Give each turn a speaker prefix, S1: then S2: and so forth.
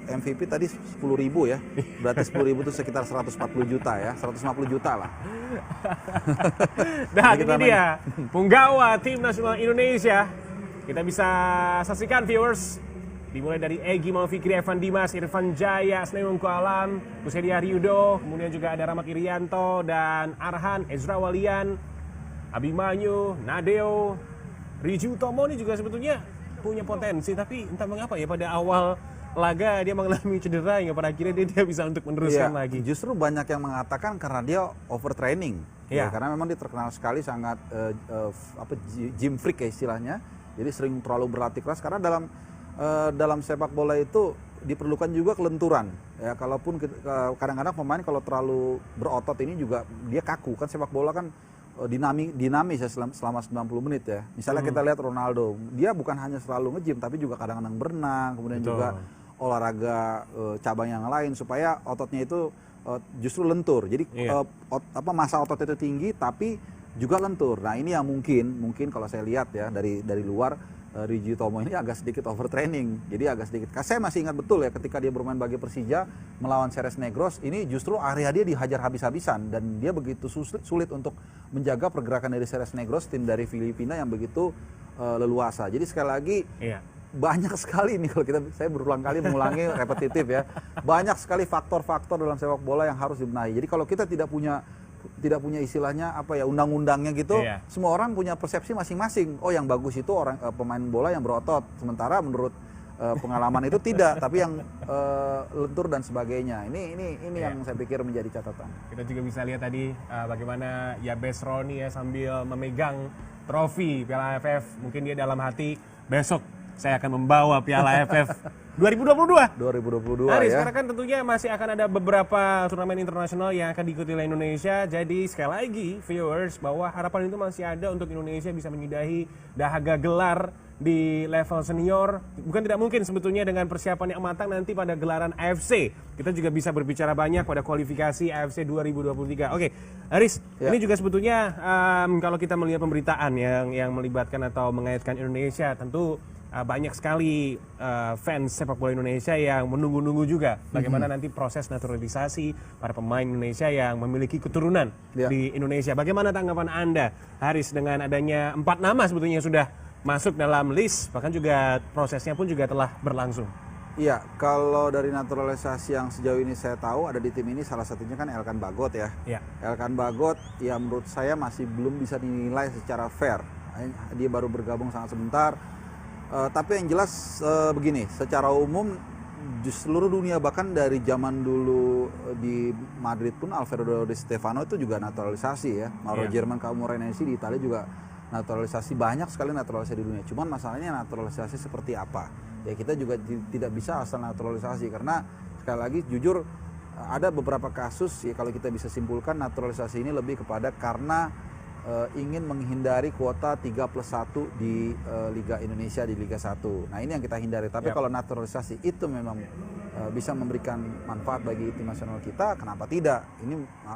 S1: MVP tadi 10.000 ya. Berarti 10.000 itu sekitar 140 juta ya, 150 juta lah.
S2: Dan ini dia punggawa tim nasional Indonesia. Kita bisa saksikan viewers. Dimulai dari Egy Malfikri, Evan Dimas, Irfan Jaya, Asnawi Alam, Kusedi Haryudo, kemudian juga ada Rahmat Irianto dan Arhan, Ezra Walian, Abimanyu, Nadeo, Riju Tomo ini juga sebetulnya punya potensi, tapi entah mengapa ya pada awal laga dia mengalami cedera hingga pada akhirnya dia bisa untuk meneruskan lagi.
S1: Justru banyak yang mengatakan karena dia overtraining, ya, karena memang dia terkenal sekali sangat gym freak ya istilahnya, jadi sering terlalu berlatih keras karena dalam sepak bola itu diperlukan juga kelenturan ya, kalaupun kadang-kadang pemain kalau terlalu berotot ini juga dia kaku kan, sepak bola kan dinamis ya selama 90 menit ya. Misalnya kita lihat Ronaldo, dia bukan hanya selalu nge-gym tapi juga kadang-kadang berenang, kemudian juga olahraga cabang yang lain supaya ototnya itu justru lentur. Jadi massa otot itu tinggi tapi juga lentur. Nah, ini yang mungkin kalau saya lihat ya dari luar, Riju Tomo ini agak sedikit overtraining, jadi agak sedikit. Saya masih ingat betul ya ketika dia bermain bagi Persija melawan Ceres Negros, ini justru area dia dihajar habis-habisan dan dia begitu sulit untuk menjaga pergerakan dari Ceres Negros, tim dari Filipina yang begitu leluasa. Jadi sekali lagi banyak sekali nih, kalau saya berulang kali mengulangi repetitif ya, banyak sekali faktor-faktor dalam sepak bola yang harus dibenahi. Jadi kalau kita tidak punya istilahnya undang-undangnya gitu, semua orang punya persepsi masing-masing. Oh, yang bagus itu pemain bola yang berotot, sementara menurut pengalaman itu tidak, tapi yang lentur dan sebagainya. Ini yang saya pikir menjadi catatan.
S2: Kita juga bisa lihat tadi bagaimana Yabes Roni ya sambil memegang trofi Piala AFF. Mungkin dia dalam hati, besok saya akan membawa Piala AFF 2022. Haris,
S1: ya.
S2: karena kan tentunya masih akan ada beberapa turnamen internasional yang akan diikuti oleh Indonesia. Jadi sekali lagi viewers, bahwa harapan itu masih ada untuk Indonesia bisa menyudahi dahaga gelar di level senior. Bukan tidak mungkin sebetulnya dengan persiapan yang matang nanti pada gelaran AFC. Kita juga bisa berbicara banyak pada kualifikasi AFC 2023. Oke, Haris, ini juga sebetulnya kalau kita melihat pemberitaan yang melibatkan atau mengaitkan Indonesia, tentu banyak sekali fans sepak bola Indonesia yang menunggu-nunggu juga bagaimana nanti proses naturalisasi para pemain Indonesia yang memiliki keturunan di Indonesia. Bagaimana tanggapan Anda, Haris, dengan adanya 4 nama sebetulnya sudah masuk dalam list, bahkan juga prosesnya pun juga telah berlangsung?
S1: Iya, kalau dari naturalisasi yang sejauh ini saya tahu ada di tim ini, salah satunya kan Elkan Bagot ya. Elkan Bagot ya menurut saya masih belum bisa dinilai secara fair. Dia baru bergabung sangat sebentar. Tapi yang jelas begini, secara umum di seluruh dunia, bahkan dari zaman dulu di Madrid pun Alfredo Di Stefano itu juga naturalisasi ya. Mauro German Camoranesi di Italia juga naturalisasi, banyak sekali naturalisasi di dunia. Cuman masalahnya naturalisasi seperti apa? Ya kita juga tidak bisa asal naturalisasi, karena sekali lagi jujur ada beberapa kasus ya, kalau kita bisa simpulkan naturalisasi ini lebih kepada karena ingin menghindari kuota 3+1 di Liga Indonesia, di Liga 1. Nah, ini yang kita hindari. Tapi kalau naturalisasi itu memang bisa memberikan manfaat bagi tim nasional kita, kenapa tidak? Ini